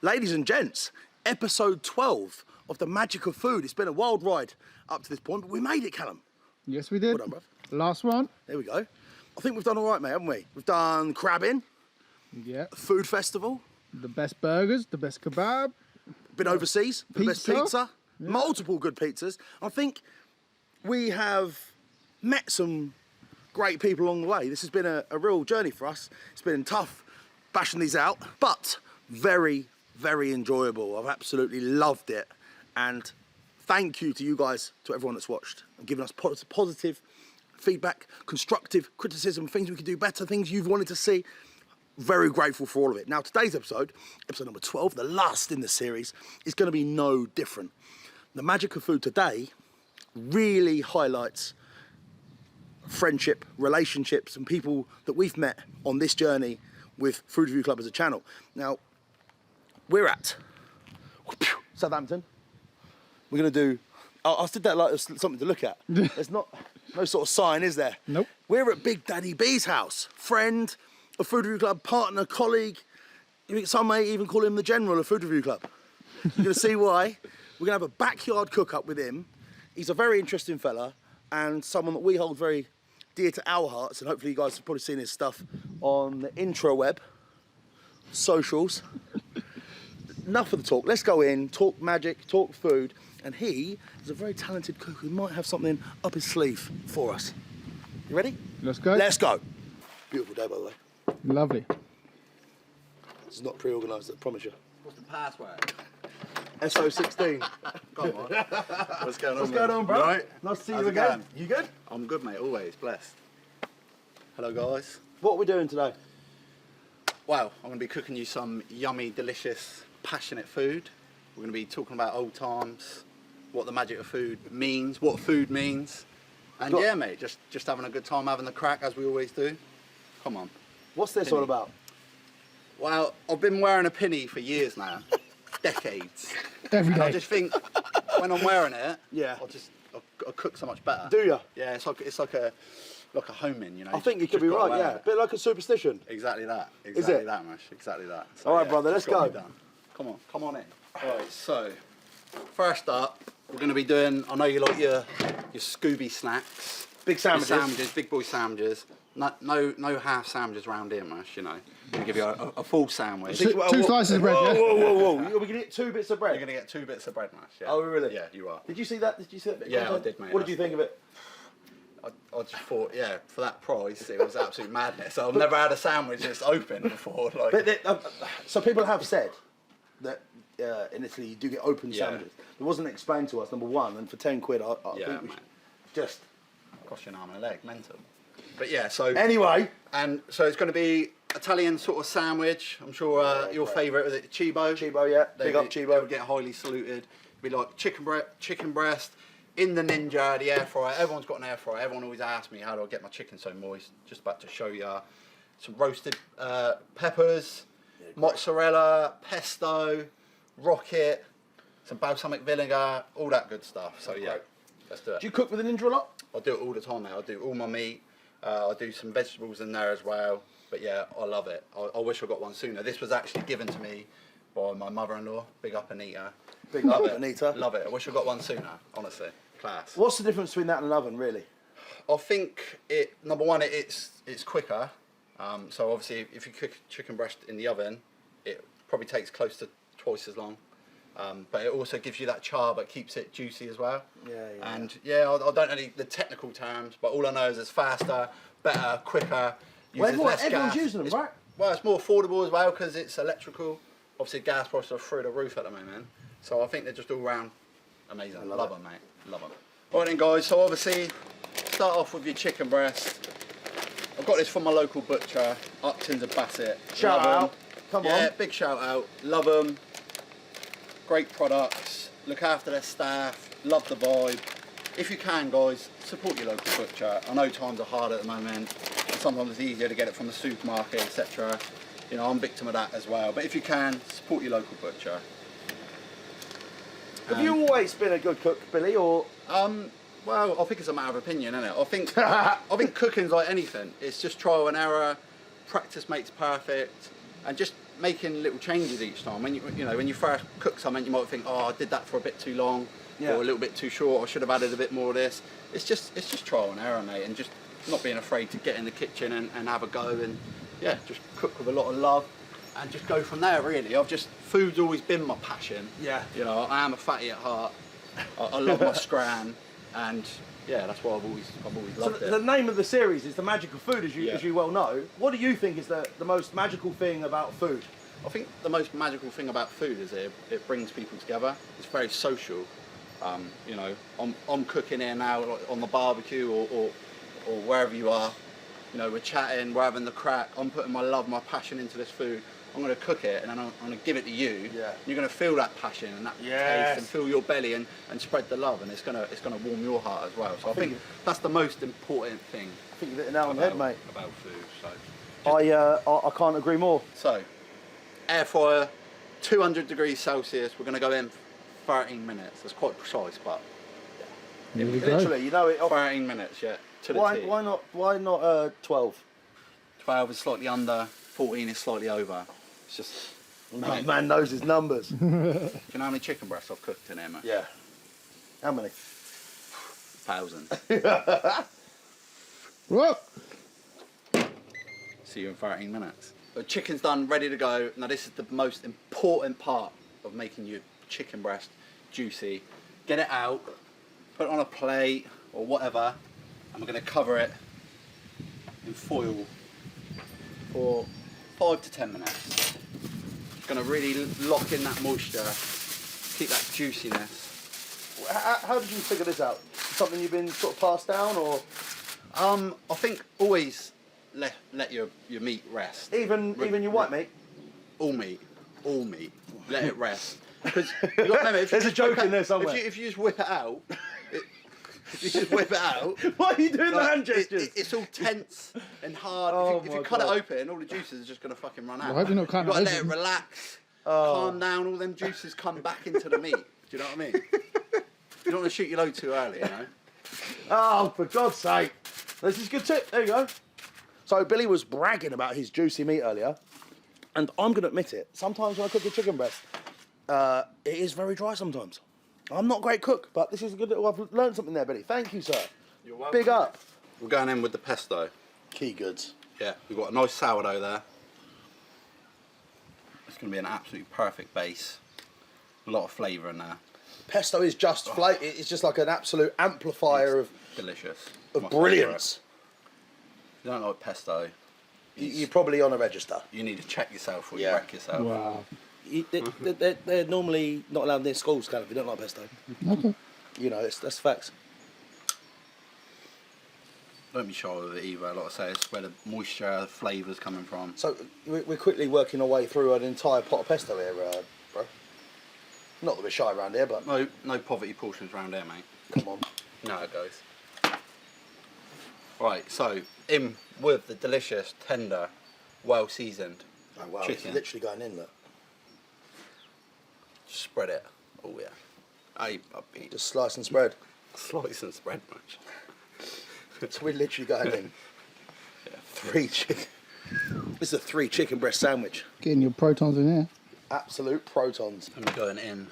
Ladies and gents, episode 12 of The Magic of Food. It's been a wild ride up to this point, but we made it, Callum. Yes, we did. Well done, bruv. Last one. There we go. I think we've done all right, mate, haven't we? We've done crabbing, Yeah. food festival, The best burgers, the best kebab. been overseas, the best Pizza. pizza, multiple good pizzas. I think we have met some great people along the way. This has been a real journey for us. It's been tough bashing these out, but very, very enjoyable. I've absolutely loved it. And thank you to you guys, to everyone that's watched and given us positive feedback, constructive criticism, things we could do better, things you've wanted to see. Very grateful for all of it. Now, today's episode number 12, the last in the series, is going to be no different. The Magic of Food today really highlights friendship, relationships, and people that we've met on this journey with Food Review Club as a channel. Now, we're at Southampton. We're going to do, I did that like there's something to look at. There's no sort of sign, is there? Nope. We're at Big Daddy B's house. Friend of Food Review Club, partner, colleague. Some may even call him the general of Food Review Club. You're going to see why. We're going to have a backyard cook-up with him. He's a very interesting fella and someone that we hold very dear to our hearts, and hopefully you guys have probably seen his stuff on the intraweb, socials. Enough of the talk. Let's go in, talk magic, talk food, and he is a very talented cook who might have something up his sleeve for us. You ready? Let's go. Let's go. Beautiful day, by the way. Lovely. This is not pre-organised, I promise you. What's the password? SO16. Come on. What's going on? What's going on, bro? Right? Nice to see How's you it again. going? You good? I'm good, mate. Always blessed. Hello, guys. What are we doing today? Wow, I'm going to be cooking you some yummy, delicious, passionate food. We're going to be talking about old times, what the magic of food means, what food means, and yeah, mate, just having a good time, having the crack as we always do. Come on. What's this all about? Well, I've been wearing a pinny for years now, decades. Every And I day. just think when I'm wearing it, Yeah. I'll cook so much better. Do you? Yeah, it's like a home-in, you know. I think you just could be gotta right, wear yeah. it. A bit like a superstition. Exactly that. Is Exactly it? that, Mash. Exactly that. So, All right, yeah, brother, just let's gotta go. be done. Come on in. All right, so first up, we're going to be doing. I know you like your Scooby snacks, Big your sandwiches. big boy sandwiches. No half sandwiches round here, Mash. You know, we'll give you a full sandwich. Two slices of bread, Whoa, yeah? whoa. We're going to get 2 bits of bread. You're going to get 2 bits of bread, Mash. Yeah. Oh, really? Yeah, you are. Did you see that? Did you see that bit? of Yeah, I content? did, mate. What did you think of it? I just thought, yeah, for that price, it was absolute madness. I've never had a sandwich that's open before. Like, But so people have said that in Italy you do get open Yeah. sandwiches. It wasn't explained to us, number one, and for 10 quid, I yeah, think we mate. should just... Cost you an arm and a leg, mental. But yeah, so Anyway, and so it's going to be Italian sort of sandwich. I'm sure your favourite was it Cibo. Chibo, yeah. Big up They Chibo. would get highly saluted. It'd be like chicken breast in the Ninja, the air fryer. Everyone's got an air fryer. Everyone always asks me how do I get my chicken so moist. Just about to show you some roasted peppers, mozzarella, pesto, rocket, some balsamic vinegar, all that good stuff. So yeah, let's do it. Do you cook with a Ninja a lot? I do it all the time now. I do all my meat. I do some vegetables in there as well. But yeah, I love it. I wish I got one sooner. This was actually given to me by my mother-in-law. Big up Anita. Big Love up it. Anita. Love it. I wish I got one sooner. Honestly, class. What's the difference between that and an oven, really? I think number one, it's quicker. So obviously, if you cook chicken breast in the oven, it probably takes close to twice as long. But it also gives you that char, but keeps it juicy as well. Yeah. And yeah, I don't know the technical terms, but all I know is it's faster, better, quicker. Uses less everyone's gas. using them, right? Well, it's more affordable as well because it's electrical. Obviously, gas prices are through the roof at the moment. So I think they're just all round amazing. Love them, mate. Love them. All right then, guys. So obviously, start off with your chicken breast. I've got this from my local butcher, Uptons of Bassett. Shout Love 'em. out. Come on. Yeah, big shout out. Love them. Great products. Look after their staff. Love the vibe. If you can, guys, support your local butcher. I know times are hard at the moment. And sometimes it's easier to get it from the supermarket, etc. You know, I'm a victim of that as well. But if you can, support your local butcher. Have you always been a good cook, Billy, or...? Well, I think it's a matter of opinion, isn't it? I think cooking's like anything. It's just trial and error. Practice makes perfect. And just making little changes each time. When when you first cook something, you might think, oh, I did that for a bit too long, or a little bit too short. I should have added a bit more of this. It's just trial and error, mate, and just not being afraid to get in the kitchen and have a go, and just cook with a lot of love, and just go from there. Really, food's always been my passion. Yeah. You know, I am a fatty at heart. I love my scran, and that's why I've always loved it. The name of the series is The Magic of Food, as you well know. What do you think is the most magical thing about food? I think the most magical thing about food is it brings people together. It's very social. You know, I'm cooking here now, like on the barbecue or wherever you are. You know, we're chatting, we're having the crack. I'm putting my love, my passion into this food. I'm going to cook it, and then I'm going to give it to you. Yeah. You're going to feel that passion and that taste, and fill your belly, and spread the love, and it's going to warm your heart as well. So I think that's the most important thing. I think you've hit it nail on the head, mate. About food. So I can't agree more. So, air fryer, 200 degrees Celsius. We're going to go in 13 minutes. That's quite precise, but There we go. Literally, you know it. 13 minutes, to the T. Why not 12? 12 is slightly under, 14 is slightly over. It's just... Man knows his numbers. Do you know how many chicken breasts I've cooked in here, mate? Yeah. How many? 1,000. Whoa! See you in 13 minutes. The chicken's done, ready to go. Now this is the most important part of making your chicken breast juicy. Get it out, put it on a plate or whatever, and we're going to cover it in foil for 5 to 10 minutes. It's going to really lock in that moisture, keep that juiciness. How did you figure this out? Something you've been sort of passed down, or I think always let your meat rest. even your white meat? All meat. Let it rest. Because you got to remember, if There's you a joke just in there somewhere. If you just whip it out, Why are you doing the hand gestures? it's all tense and hard. Oh if you cut it open, all the juices are just going to fucking run out. I hope you're not cutting You've got to it let it open. relax, calm down, all them juices come back into the meat. Do you know what I mean? You don't want to shoot your load too early, you know? Oh, for God's sake. This is a good tip. There you go. So Billy was bragging about his juicy meat earlier, and I'm going to admit it. Sometimes when I cook a chicken breast, it is very dry sometimes. I'm not a great cook, but this is a good little... I've learned something there, Billy. Thank you, sir. You're welcome. Big up. We're going in with the pesto. Key goods. Yeah, we've got a nice sourdough there. It's going to be an absolutely perfect base. A lot of flavour in there. Pesto is just flavor. It's just like an absolute amplifier of Delicious. of brilliance. If you don't like pesto, You're probably on a register. you need to check yourself or you Yeah. wreck yourself. Wow. They're normally not allowed near schools, kind of, if you don't like pesto. Okay. You know, that's facts. Don't be shy with it either. Like I say, it's where the moisture, the flavour's coming from. So we're quickly working our way through an entire pot of pesto here, bro. Not that we're shy around here, but No poverty portions around here, mate. come on. You know how it goes. Right, so in with the delicious, tender, well seasoned Oh wow, chicken. it's literally going in, look. Spread it. Oh yeah. Hey, puppy. Just slice and spread. Slice and spread much. So we're literally going in. Yeah. 3 chicken. This is a 3 chicken breast sandwich. Getting your protons in here. Absolute protons. And we're going in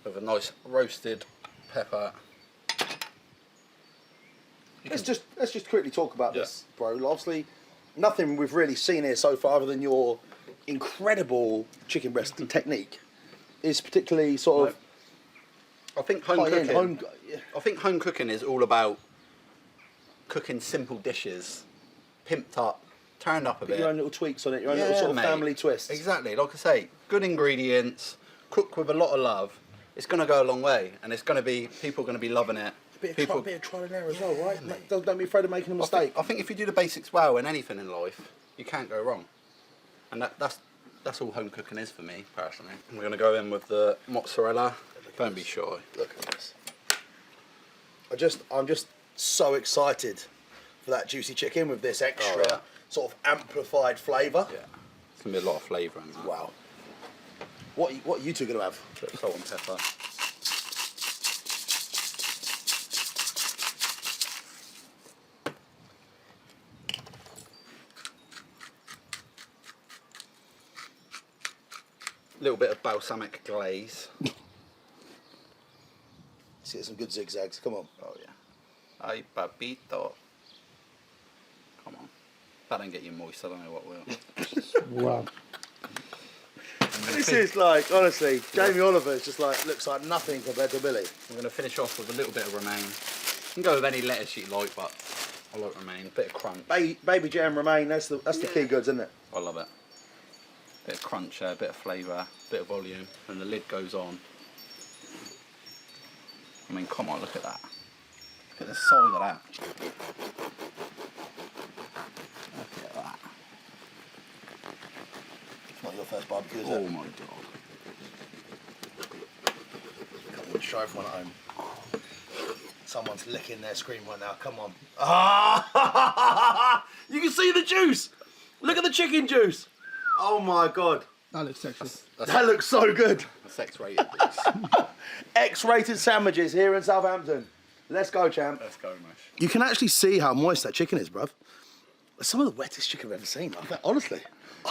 with a nice roasted pepper. Let's just quickly talk about this, bro. Obviously, nothing we've really seen here so far, other than your incredible chicken breast technique, is particularly sort of I think home high-end. cooking. I think home cooking is all about cooking simple dishes, pimped up, turned up a Put bit. your own little tweaks on it, your own little sort of mate. family twists. Exactly, like I say, good ingredients, cook with a lot of love. It's going to go a long way, and it's going to be people are going to be loving it. Bit People, of trial and error as well, right? Don't be afraid of making a mistake. I think if you do the basics well in anything in life, you can't go wrong. And that's all home cooking is for me personally. We're going to go in with the mozzarella. Don't be shy. Look at this. I'm just so excited for that juicy chicken with this extra yeah. sort of amplified flavour. Yeah, it's going to be a lot of flavour in that. Wow. What are you two going to have? Bit of salt and pepper. little bit of balsamic glaze. Let's get some good zigzags. Come on. Oh yeah. Ay, papito. Come on. That don't get you moist. I don't know what will. Wow. This is like, honestly, Jamie Oliver's just like, looks like nothing compared to Billy. We're going to finish off with a little bit of romaine. You can go with any lettuce you like, but I like romaine. Bit of crunch. Baby jam romaine, that's the key goods, isn't it? I love it. Bit of crunch there, bit of flavour, bit of volume, and the lid goes on. I mean, come on, look at that. Look at the size of that. Look at that. Not your first barbecue, is it? Oh my god. Come on, show everyone at home. Someone's licking their screen right now, come on. Ah! You can see the juice! Look at the chicken juice! Oh my god. That looks sexy. That looks so good. That's X-rated. X-rated sandwiches here in Southampton. Let's go, champ. Let's go, Mush. You can actually see how moist that chicken is, bruv. It's some of the wettest chicken I've ever seen. Honestly,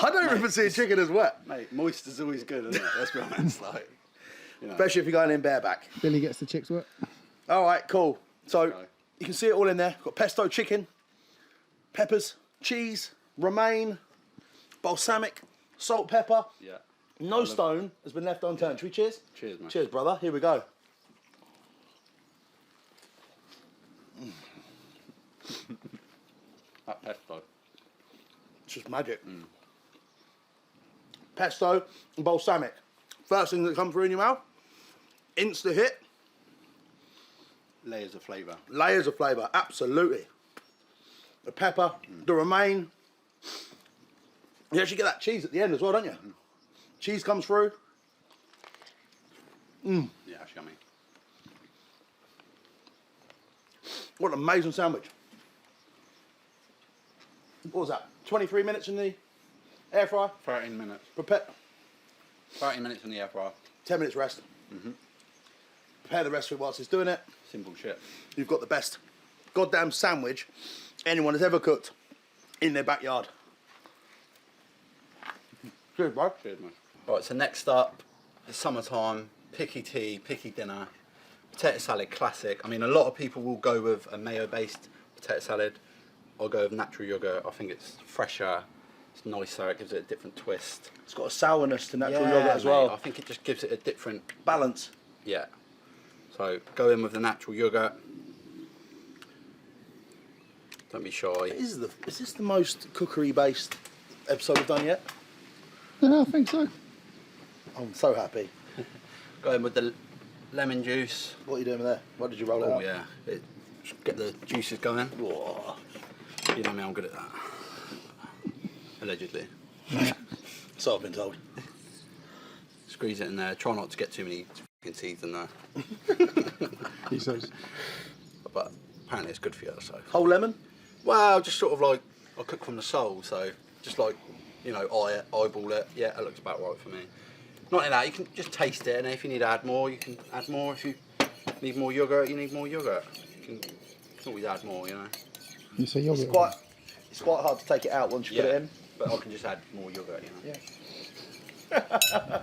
I don't even see a chicken as wet. Mate, moist is always good, isn't it? Let's be honest, like, you know. Especially if you're going in bareback. Billy gets the chicks wet. All right, cool. So Okay. you can see it all in there. Got pesto chicken, peppers, cheese, romaine, balsamic, salt, pepper. Yeah. No stone has been left unturned. Should we cheers? Cheers, man. Cheers, brother. Here we go. That pesto. It's just magic. Pesto and balsamic. First thing that comes through in your mouth. Insta hit. Layers of flavour. Layers of flavour, absolutely. The pepper, the romaine. You actually get that cheese at the end as well, don't you? Cheese comes through. Yeah, that's yummy. What an amazing sandwich. What was that? 23 minutes in the air fryer? 13 minutes. Prepare. 30 minutes in the air fryer. 10 minutes rest. Prepare the rest of it whilst it's doing it. Simple shit. You've got the best goddamn sandwich anyone has ever cooked in their backyard. Cheers, bro. Cheers, man. Right, so next up, the summertime, picky tea, picky dinner, potato salad classic. I mean, a lot of people will go with a mayo-based potato salad. I'll go with natural yogurt. I think it's fresher, it's nicer, it gives it a different twist. It's got a sourness to natural Yeah, yogurt as mate, well. I think it just gives it a different, Balance. yeah. So go in with the natural yogurt. Don't be shy. Is this the most cookery-based episode we've done yet? Yeah, I think so. I'm so happy. Go in with the lemon juice. What are you doing there? What did you roll it Oh out? yeah, just get the juices going. Whoa. You know me, I'm good at that. Allegedly. So I've been told. Squeeze it in there. Try not to get too many fucking teeth in there. He says. But apparently it's good for you, so. Whole lemon? Well, just sort of like, I cook from the soul, so just like, you know, eyeball it. Yeah, that looks about right for me. Not in that, you can just taste it, and if you need to add more, you can add more. If you need more yogurt, you need more yogurt. You can always add more, you know. You say yogurt. It's quite hard to take it out once you put it in. But I can just add more yogurt, you know. Yeah.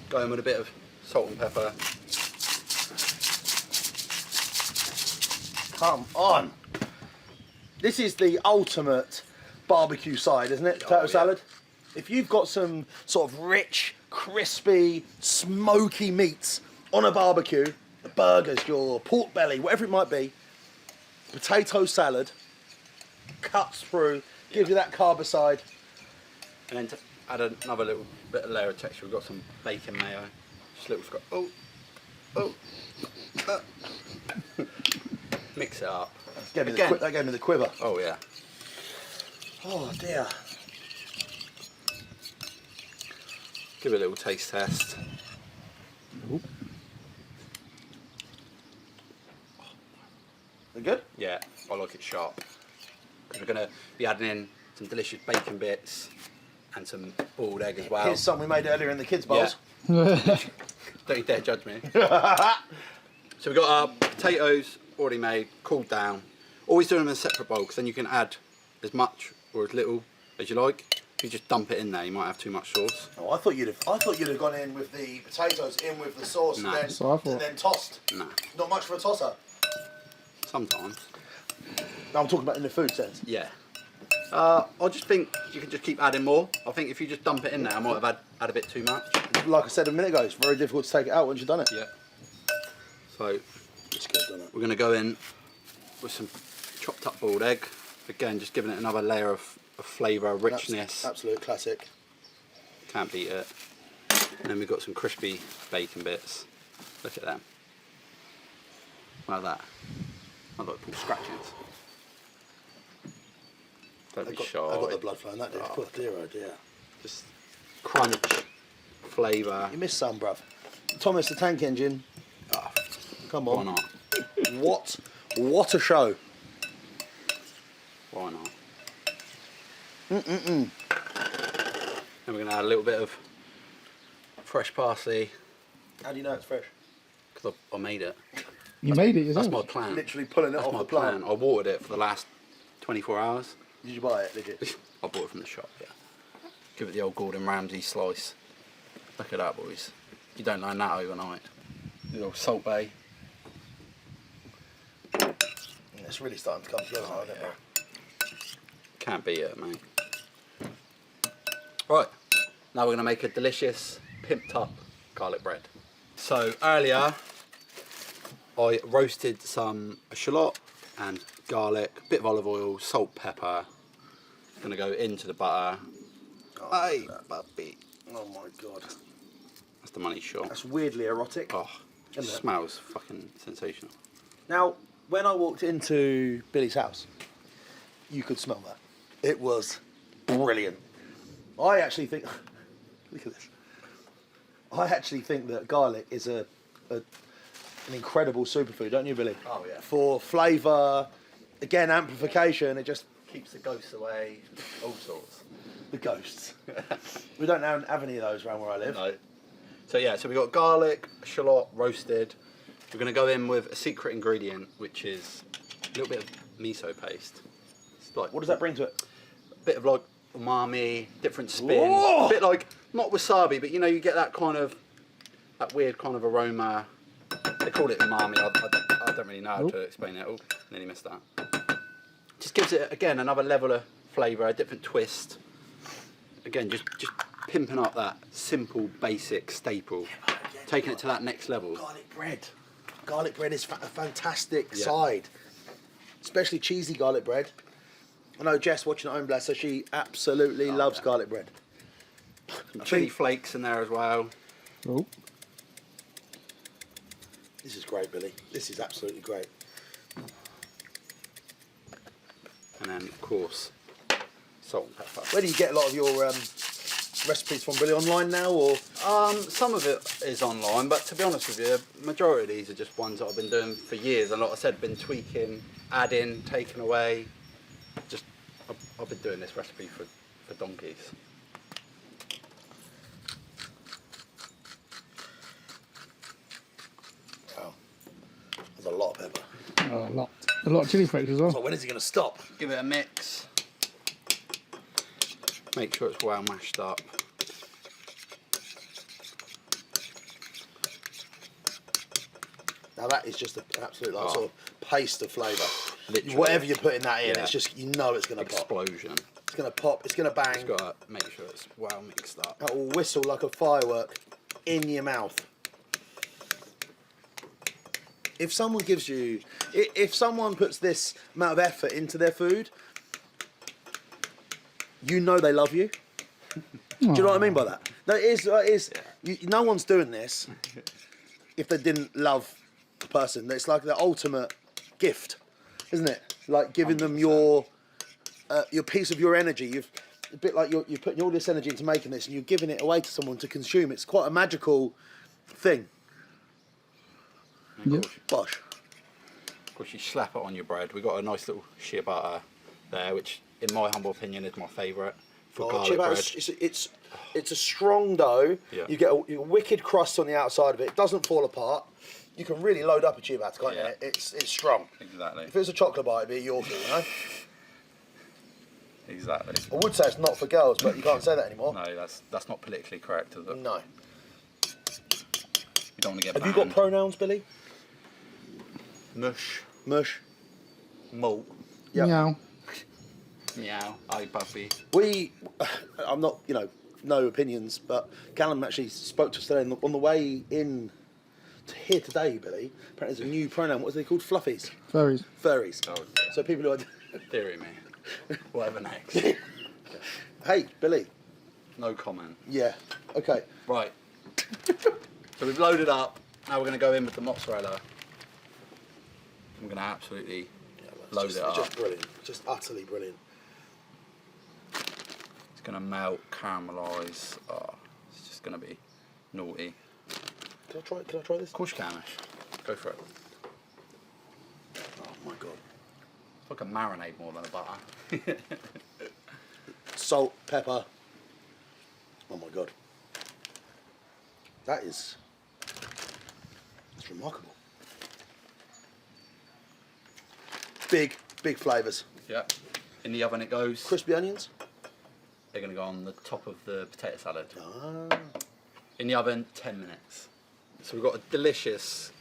Go in with a bit of salt and pepper. Come on. This is the ultimate barbecue side, isn't it? Potato yeah. salad. If you've got some sort of rich, crispy, smoky meats on a barbecue, the burgers, your pork belly, whatever it might be, potato salad cuts through, gives you that carbicide. And then to add another little bit of layer of texture, we've got some bacon mayo. Just a little scrap. Mix it up. That gave me the quiver. Oh yeah. Oh dear. Give it a little taste test. They good? Yeah, I like it sharp. Because we're going to be adding in some delicious bacon bits and some boiled egg as well. Here's something we made earlier in the kids' bowls. Don't you dare judge me. So we've got our potatoes already made, cooled down. Always doing them in a separate bowl because then you can add as much or as little as you like. If you just dump it in there, you might have too much sauce. Oh, I thought you'd have gone in with the potatoes, in with the sauce, No. and, So I thought- and then tossed. Nah, Not much for a tosser. sometimes. No, I'm talking about in the food sense. Yeah. I just think you can just keep adding more. I think if you just dump it in there, I might have had a bit too much. Like I said a minute ago, it's very difficult to take it out once you've done it. Yeah. So It's good, isn't it? we're going to go in with some chopped up boiled egg. Again, just giving it another layer of flavour, richness. Absolute classic. Can't beat it. And then we've got some crispy bacon bits. Look at them. Like that. I like Paul scratchings. Don't be shy. I got the blood flowing that day. Oh. Oh, dear, oh dear. Just crunch, flavour. You missed some, bruv. Thomas the Tank Engine. Oh, Come why on. not? What a show. Why not? Then we're going to add a little bit of fresh parsley How do you know it's fresh? because I made it. You made it yourself. That's my plan. Literally pulling it That's off my the plant. plan. I watered it for the last 24 hours. Did you buy it? Did you? I bought it from the shop, yeah. Give it the old Gordon Ramsay slice. Look at that, boys. You don't learn that overnight. The old Salt Bay. It's really starting to come together now, isn't it, bro? Can't beat it, mate. Right, now we're going to make a delicious pimped up garlic bread. So earlier I roasted some shallot and garlic, a bit of olive oil, salt, pepper. Going to go into the butter. Oh, Hey, look at that. puppy. Oh my god. That's the money shot. That's weirdly erotic. Oh, it Isn't it? smells fucking sensational. Now, when I walked into Billy's house, you could smell that. It was brilliant. I actually think, look at this. I actually think that garlic is an incredible superfood, don't you, Billy? Oh, yeah. For flavour, again, amplification, it just Keeps the ghosts away, all sorts. the ghosts. We don't have any of those around where I live. No. So yeah, so we've got garlic, shallot, roasted. We're going to go in with a secret ingredient, which is a little bit of miso paste. It's like What does that bring to it? a bit of like umami, different spin. Whoa! A bit like, not wasabi, but you know, you get that kind of, that weird kind of aroma. They call it umami. I don't really know how to explain it. Oh, nearly missed that. Just gives it, again, another level of flavour, a different twist. Again, just pimping up that simple, basic staple. Taking it to that next level. Garlic bread. Garlic bread is a fantastic Yeah. side. Especially cheesy garlic bread. I know Jess watching at home, bless her, she absolutely loves garlic bread. Some chilli flakes in there as well. Oh, This is great, Billy. This is absolutely great. And then, of course, salt and pepper. Where do you get a lot of your recipes from, Billy? Online now, or? Some of it is online, but to be honest with you, majority of these are just ones that I've been doing for years. And like I said, been tweaking, adding, taking away. Just, I've been doing this recipe for donkeys. Wow. There's a lot of pepper. oh, a lot of chili flakes as well. So when is he going to stop? Give it a mix. Make sure it's well mashed up. Now that is just an absolute like, sort of paste of flavour. Literally. Whatever you're putting that in, Yeah. it's just, you know it's going to pop. Explosion. It's going to pop, it's going to bang. Just gotta make sure it's well mixed up. That will whistle like a firework in your mouth. If someone gives you, if someone puts this amount of effort into their food, you know they love you. Do you know what I mean by that? No, it is. No one's doing this if they didn't love the person. It's like the ultimate gift, isn't it? Like giving them your piece of your energy. You've a bit like you're putting all this energy into making this, and you're giving it away to someone to consume. It's quite a magical thing. And of Bosh. course, you slap it on your bread. We've got a nice little shea butter there, which, in my humble opinion, is my favourite for garlic bread. It's a strong dough. Yeah. You get a wicked crust on the outside of it. It doesn't fall apart. You can really load up a ciabatta, batter, can't Yeah. you? It's strong. Exactly. If it was a chocolate bar, it'd be a Yorkie, you know? Exactly. I would say it's not for girls, but you can't say that anymore. No, that's not politically correct, is it? No. You don't want to get Have banned. you got pronouns, Billy? Mush, Mush. malt, Yep. Meow. meow, aye puppy. I'm not, no opinions, but Callum actually spoke to us today on the way in to here today, Billy. Apparently there's a new pronoun. What are they called? Fluffies. Furries. Furries. Oh, So people who are... theory me. Whatever next. Hey, Billy. No comment. Yeah. Okay. Right. So we've loaded up. Now we're going to go in with the mozzarella. We're going to absolutely load it up. Just brilliant. Just utterly brilliant. It's going to melt, caramelise. Oh, it's just going to be naughty. Can I try this? Of course you can, Ash. Go for it. Oh my god. It's like a marinade more than a butter. Salt, pepper. Oh my god. That's remarkable. Big flavours. Yeah. In the oven it goes. Crispy onions. They're going to go on the top of the potato salad. Ah. In the oven, 10 minutes. So we've got a delicious,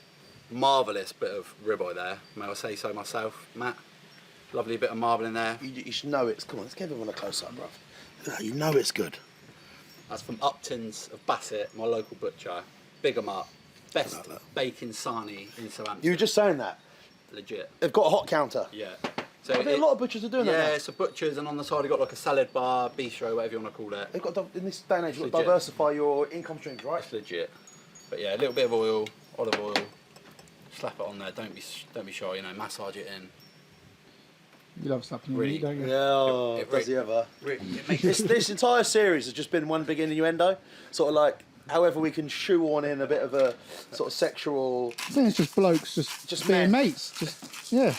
marvellous bit of ribeye there. May I say so myself, Matt? Lovely bit of marble in there. You should know it's... Come on, let's give everyone a close-up, bruv. Look at that, you know it's good. That's from Upton's of Bassett, my local butcher. Big 'em up. Best bacon sarnie in Southampton. You were just saying that. Legit. They've got a hot counter. Yeah. So I think a lot of butchers are doing that now. Yeah, so butchers, and on the side you've got like a salad bar, bistro, whatever you want to call it. They've got to, in this day and age, you've got to Legit. diversify your income streams, right? It's legit. But yeah, a little bit of oil, olive oil. Slap it on there. Don't be shy. Massage it in. You love slapping your Really? meat, don't you? Yeah, oh, It does he ever? It makes This entire series has just been one big innuendo. Sort of like, however we can shoehorn in a bit of a sort of sexual... I think it's just blokes just being men. mates. Just, yeah.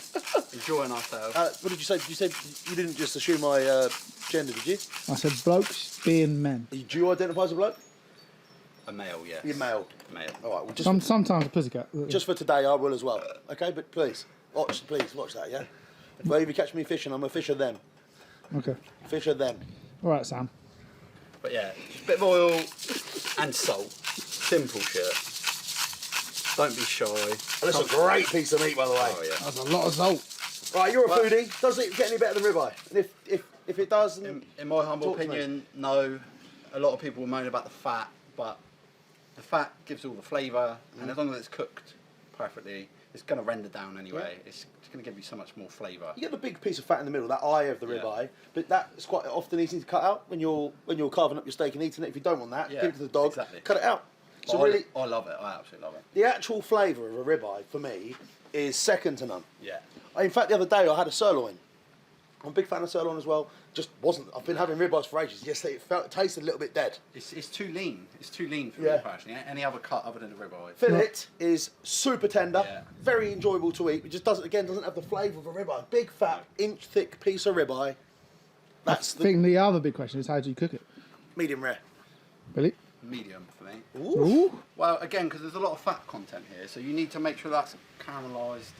enjoying ourselves. what did you say? You said you didn't just assume my gender, did you? I said blokes being men. Do you identify as a bloke? A male, yes. You're male. Male. All right, well, Sometimes a pussycat. just for today, I will as well. Okay, but please watch that, yeah? Well, if you catch me fishing, I'm a fisher them. Okay. Fisher them. All right, Sam. But yeah, just a bit of oil and salt. Simple shit. Don't be shy. And it's a great piece of meat, by the way. Oh yeah. That's a lot of salt. Right, you're a foodie. Does it get any better than ribeye? And if it does, In my humble Talk to me. opinion, no. A lot of people moan about the fat, but the fat gives all the flavour, and as long as it's cooked perfectly, it's going to render down anyway. Yeah. It's going to give you so much more flavour. you get the big piece of fat in the middle, that eye of the Yeah. ribeye, but that's quite often easy to cut out when you're carving up your steak and eating it. If you don't want that, Yeah, give it to the dog, exactly. cut it out. But So really, I love it. I absolutely love it. the actual flavour of a ribeye for me is second to none. Yeah. In fact, the other day I had a sirloin. I'm a big fan of sirloin as well. Just wasn't. I've been having ribeyes for ages. Yes, it tasted a little bit dead. It's too lean. It's too lean for Yeah. me personally. Any other cut other than a ribeye. Fillet is super tender, Yeah. very enjoyable to eat. It just doesn't have the flavour of a ribeye. Big fat, inch thick piece of ribeye. That's I the think the other big question is how do you cook it? medium rare. Billy? Medium for me. Ooh. Well, again, because there's a lot of fat content here, so you need to make sure that's caramelised,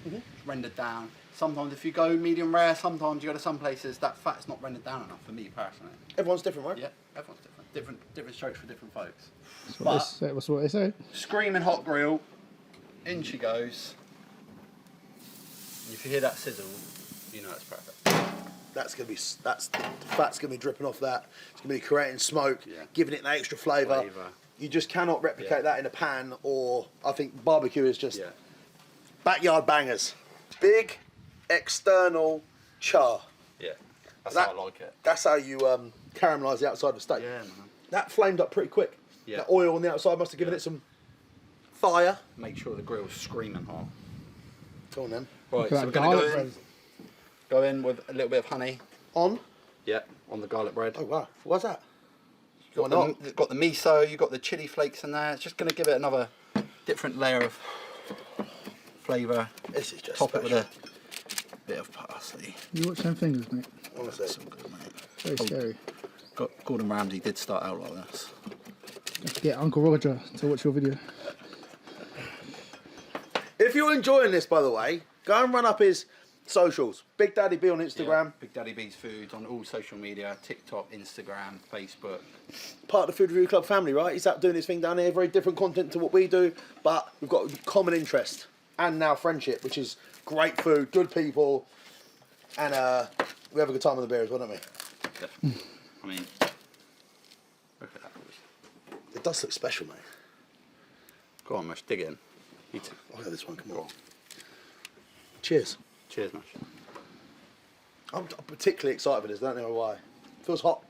rendered down. Sometimes if you go medium rare, sometimes you go to some places that fat's not rendered down enough for me personally. Everyone's different, right? Yeah, everyone's different. Different strokes for different folks. That's what they say. Screaming hot grill, in she goes. And if you hear that sizzle, you know it's perfect. The fat's gonna be dripping off that. It's gonna be creating smoke, Yeah. giving it an extra flavour. You just cannot replicate that in a pan, or I think barbecue is just Yeah. backyard bangers. Big external char. Yeah. That's That- how I like it. That's how you caramelise the outside of a steak. Yeah, man. That flamed up pretty quick. Yeah. That oil on the outside must have given it some fire. Make sure the grill's screaming hot. Go on then. Right, Look so at we're that going to garlic go in. bread. Go in with a little bit of honey. On. Yeah, on the garlic bread. Oh wow. What's that? Got the miso, you've got the chili flakes in there. It's just going to give it another different layer of flavour. This is just Top special. it with a bit of parsley. You watch them fingers, mate. Honestly. So good, mate. Very scary. Gordon Ramsay did start out like this. Have to get Uncle Roger to watch your video. If you're enjoying this, by the way, go and run up his Socials. Big Daddy B on Yeah, Instagram. Big Daddy B's Foods on all social media, TikTok, Instagram, Facebook. Part of the Food Review Club family, right? He's out doing his thing down here. Very different content to what we do, but we've got a common interest and now friendship, which is great food, good people, and we have a good time on the beer as well, don't we? Definitely. I mean, look at that, boys. It does look special, mate. Go on, Mush, dig in. Eat it. I'll get this one, come on. Cheers. Cheers, Mush. I'm particularly excited for this, don't know why. Feels hot.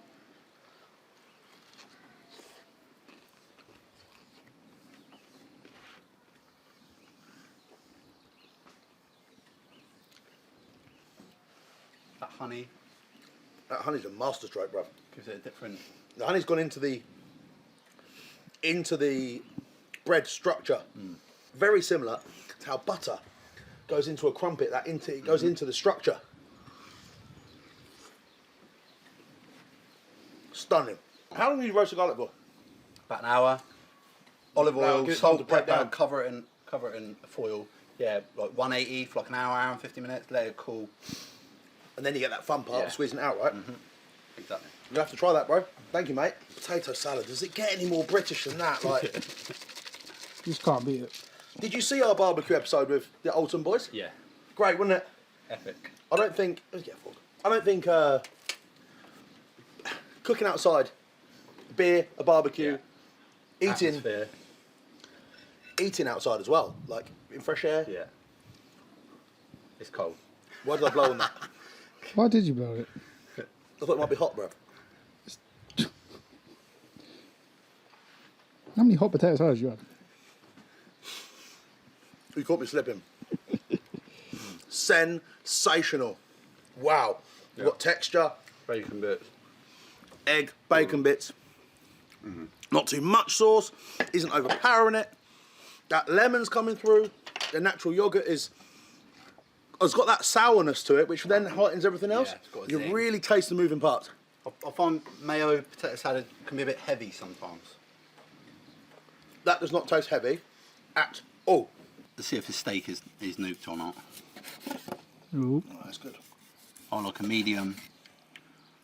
That honey That honey's a masterstroke, bruv. gives it a different... The honey's gone into the bread structure. Very similar to how butter goes into a crumpet. It goes into the structure. Stunning. How long do you roast the garlic for? About an hour. Olive Now, oil, give it time salt, to break pepper, down. cover it in foil. Yeah, like 180 for like an hour and 50 minutes. Let it cool. And then you get that fun part Yeah. of squeezing it out, right? Exactly. You'll have to try that, bro. Thank you, mate. Potato salad. Does it get any more British than that? Like, You just can't beat it. did you see our barbecue episode with the Alton boys? Yeah. Great, wasn't it? Epic. I don't think cooking outside, beer, a barbecue, Atmosphere. eating outside as well, like in fresh air. Yeah. It's cold. Why did I blow on that? Why did you blow it? I thought it might be hot, bro. How many hot potato salads you had? You caught me slipping. Sensational. Wow. You've got texture, Bacon bits. egg, bacon bits. Not too much sauce, isn't overpowering it. That lemon's coming through. The natural yogurt has got that sourness to it, which then heightens everything else. Yeah, it's got a You zing. really taste the moving parts. I find mayo potato salad can be a bit heavy sometimes. That does not taste heavy at all. Let's see if his steak is nuked or not. Ooh. Oh, that's good. I like a medium.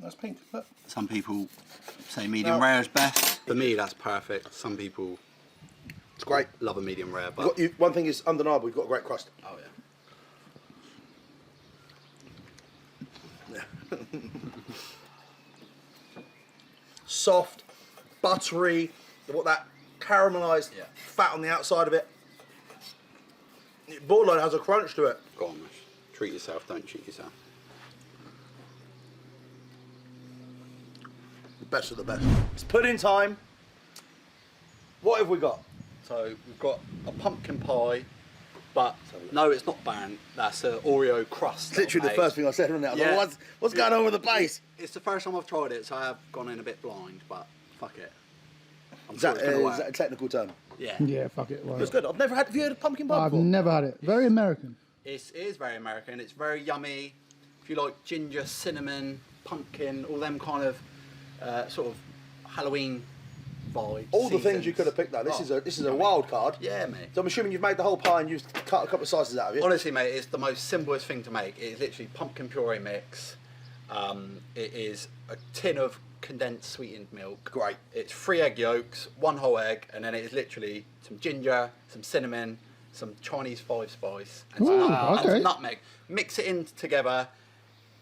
That's pink. Look. Some people say medium No. rare is best. For me, that's perfect. Some people It's great. love a medium rare, but One thing is undeniable, you've got a great crust. oh yeah. Soft, buttery, what that caramelised Yeah. fat on the outside of it. Borderline has a crunch to it. Go on, Mush. Treat yourself. Don't cheat yourself. The best of the best. It's pudding time. What have we got? So we've got a pumpkin pie, but no, it's not burnt. That's an Oreo crust. It's literally the first thing I said, wasn't it? I was Yeah. like, what's going on with the base? It's the first time I've tried it, so I have gone in a bit blind, but fuck it. I'm Is sure that, it's gonna is work. that a technical term? Yeah. Yeah, fuck it. Why It's not? good. Have you had a pumpkin pie I've before? never had it. Very American. It is very American. It's very yummy. If you like ginger, cinnamon, pumpkin, all them kind of sort of Halloween vibes. All the things seasons. you could have picked though. This Oh, is a wild card. Yeah, mate. So I'm assuming you've made the whole pie and you've cut a couple of slices out of it. Honestly, mate, it's the most simplest thing to make. It is literally pumpkin puree mix. It is a tin of condensed sweetened milk. Great. It's 3 egg yolks, 1 whole egg, and then it is literally some ginger, some cinnamon, some Chinese 5 spice, and, Ooh, and okay. some nutmeg. Mix it in together,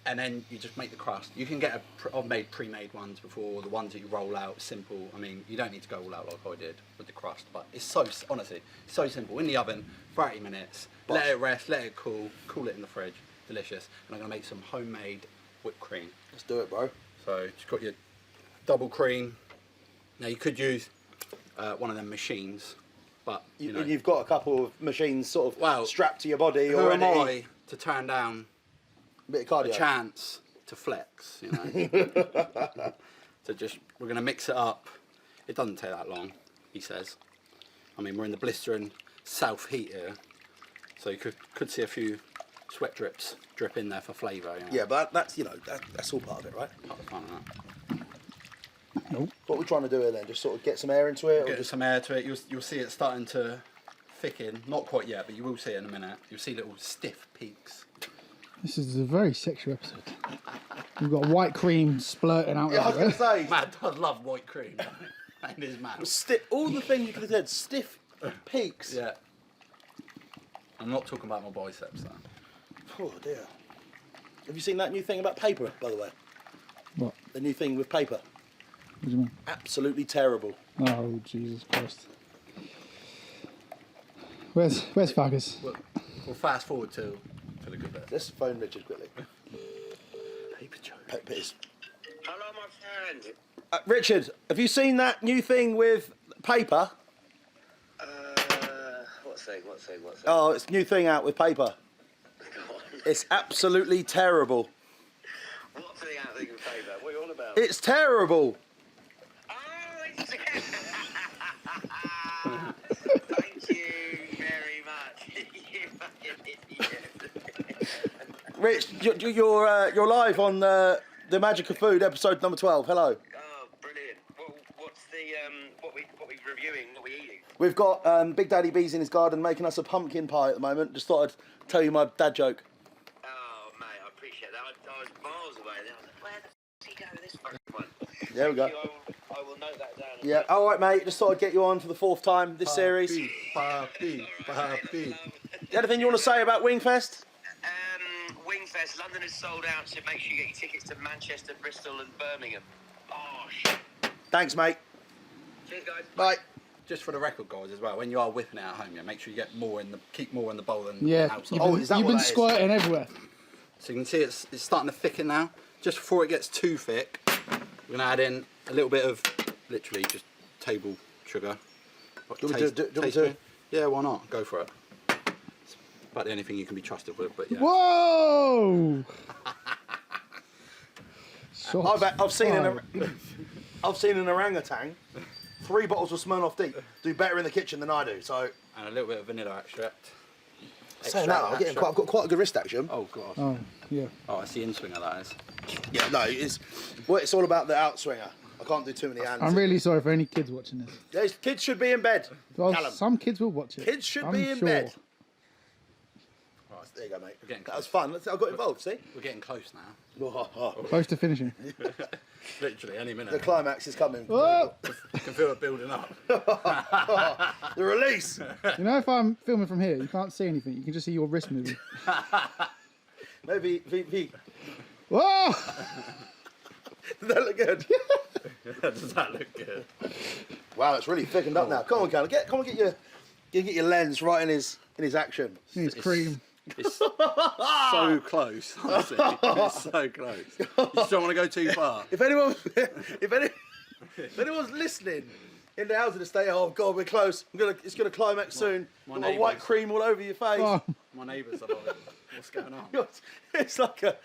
and then you just make the crust. You can get I've made pre-made ones before, the ones that you roll out, simple. I mean, you don't need to go all out like I did with the crust, but it's so, honestly, so simple. In the oven, 30 minutes, let it rest, let it cool it in the fridge, delicious. And I'm gonna make some homemade whipped cream. Let's do it, bro. So just got your double cream. Now you could use one of them machines, but you know, And you've got a couple of machines sort of Well, strapped to your body who already. am I to turn down A bit of a cardio. chance to flex, you know? So just, we're going to mix it up. It doesn't take that long, he says. I mean, we're in the blistering south heat here, so you could see a few sweat drips drip in there for flavour. You know? Yeah, but that's that's all part of it, right? Part of the fun of that. Nope. What we're trying to do here then, just sort of get some air into it, or Get just some air to it. You'll see it starting to thicken. Not quite yet, but you will see it in a minute. You'll see little stiff peaks. This is a very sexual episode. We've got white cream splurting out Yeah, I was everywhere. going to say, Matt does love white cream in his mouth. all the things you could have said, stiff peaks. Yeah. I'm not talking about my biceps though. Oh dear. Have you seen that new thing about paper, by the way? What? The new thing with paper. What do you mean? Absolutely terrible. Oh, Jesus Christ. Where's Fargus? We'll fast forward to the good bit. Let's phone Richard quickly. Paper joke. Papers. Hello, my friend. Richard, have you seen that new thing with paper? What thing? Oh, it's a new thing out with paper. Go on. It's absolutely terrible. What thing out there in favour? What are you on about? It's terrible. Oh, it's... Thank you very much. You fucking idiot. Rich, you're live on the Magic of Food episode number 12. Hello. Oh, brilliant. What's the what we reviewing? What we eating? We've got Big Daddy B's in his garden making us a pumpkin pie at the moment. Just thought I'd tell you my dad joke. Oh, mate, I appreciate that. I was miles away. Then I was like, where the f*** he go with this fucking one? There we go. Thank you. I will note that down. Yeah. All right, mate. Just thought I'd get you on for the 4th time this series. Papi. Anything you want to say about Wingfest? Wingfest, London is sold out, so make sure you get your tickets to Manchester, Bristol and Birmingham. Oh, shit. Thanks, mate. Cheers, guys. Bye. Just for the record, guys, as well. When you are whipping it at home, yeah, make sure you get keep more in the bowl than Yeah, outside. you've Oh, been, is that you've what been that is? squirting everywhere. So you can see it's starting to thicken now. Just before it gets too thick, we're gonna add in a little bit of literally just table sugar. Do you want me to- do you want me to- Tablespoon. Yeah, why not? Go for it. It's about the only thing you can be trusted with, but yeah. Whoa! Shots I've seen fired. I've seen an orangutan, 3 bottles of Smirnoff Deep, do better in the kitchen than I do. So And a little bit of vanilla extract. saying that, I've got quite a good wrist action. Oh god. Oh, yeah. Oh, it's the in-swinger that is. Yeah, no, it's all about the outswinger. I can't do too many hands. I'm really sorry for any kids watching this. Those kids should be in bed. Well, Callum. some kids will watch it. Kids should I'm be in sure. bed. Right, there you go, mate. getting That was fun. I got involved. See? We're getting close now. Close to finishing. Literally any minute. The climax is coming. Whoa! You can feel it building up. The release. You know, if I'm filming from here, you can't see anything. You can just see your wrist moving. Maybe V. Whoa! Did that look good? Does that look good? Wow, it's really thickened up now. Come on, Callum. Get your lens right in his action. It's cream. It's so close, honestly. It's so close. You just don't want to go too far. If anyone's listening in the housing estate, oh god, we're close. It's gonna climax soon. my Got white neighbours. cream all over your face. Oh. My neighbours are like, what's going on? It's like a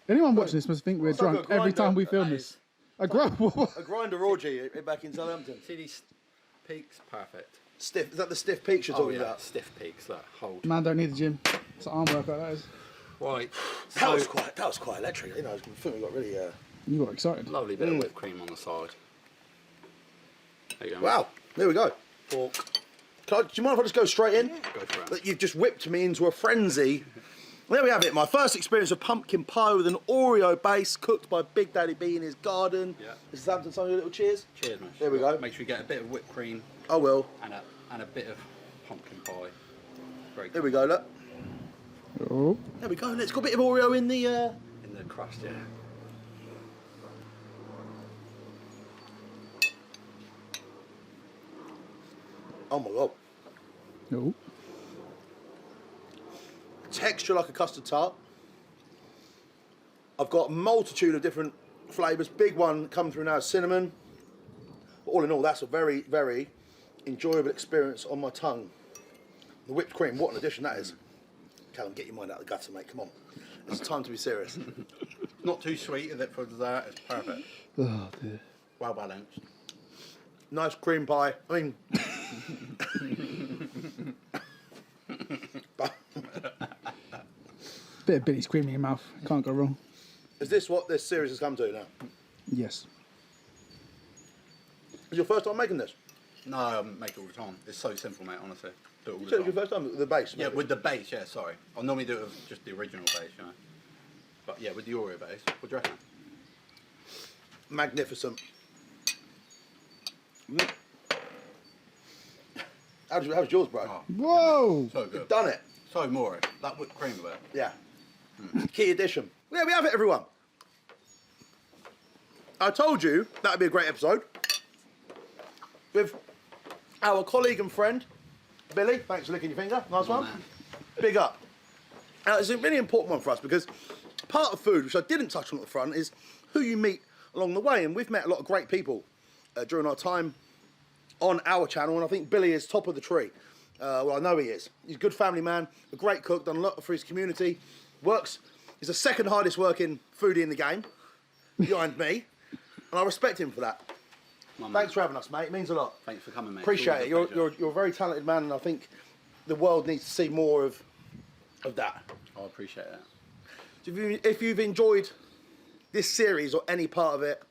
Anyone watching this must think we're It's like drunk a every time grinder. we film That this. A grinder. grinder orgy back in Southampton. See these peaks? Perfect. Stiff. Is that the stiff peaks you're talking about? Stiff peaks. Look, hold. Man don't need the gym. It's an arm workout, that is. Right. That was quite electric. You know, I think we got really. You got excited. Lovely bit of whipped cream on the side. There you go. Wow. There we go. Fork. Do you mind if I just go straight in? Go for it. That you've just whipped me into a frenzy. There we have it. My first experience of pumpkin pie with an Oreo base cooked by Big Daddy B in his garden. Yeah. This is Hampton. Some little cheers. Cheers, mate. There we go. Make sure you get a bit of whipped cream I will. and a bit of pumpkin pie. Very good. There we go. Look. Oh. There we go. Let's got a bit of Oreo in the. In the crust, yeah. Oh my god. No. Texture like a custard tart. I've got a multitude of different flavours. Big one coming through now is cinnamon. But all in all, that's a very, very enjoyable experience on my tongue. The whipped cream, what an addition that is. Callum, get your mind out of the gutter, mate. Come on. It's time to be serious. Not too sweet, is it, for dessert? It's perfect. Oh, dear. Well balanced. Nice cream pie. I mean, Bit of Billy's cream in your mouth. Can't go wrong. is this what this series has come to now? Yes. Is your first time making this? No, I make it all the time. It's so simple, mate, honestly. Do it all You the said it was time. your first time with the base? Yeah, maybe? with the base, yeah, sorry. I'll normally do it with just the original base, you know. But yeah, with the Oreo base, what do you reckon? Magnificent. How's yours, bro? Oh, Whoa! so good. You've done it. So more. That whipped cream of it. Yeah. Key addition. Yeah, we have it, everyone. I told you that would be a great episode. With our colleague and friend, Billy. Thanks for licking your finger. Nice one. Man. Big up. Now, it's a really important one for us because part of food, which I didn't touch on at the front, is who you meet along the way. And we've met a lot of great people during our time on our channel, and I think Billy is top of the tree. Well, I know he is. He's a good family man, a great cook, done a lot for his community. He's the second hardest working foodie in the game, behind me, and I respect him for that. Thanks for having us, mate. It means a lot. Thanks for coming, mate. Appreciate it. You're a very talented man, and I think the world needs to see more of that. I appreciate that. So if you've enjoyed this series or any part of it,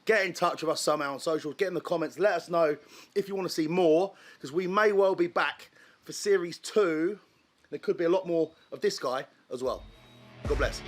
get in touch with us somehow on socials, get in the comments, let us know if you want to see more, because we may well be back for series 2. There could be a lot more of this guy as well. God bless.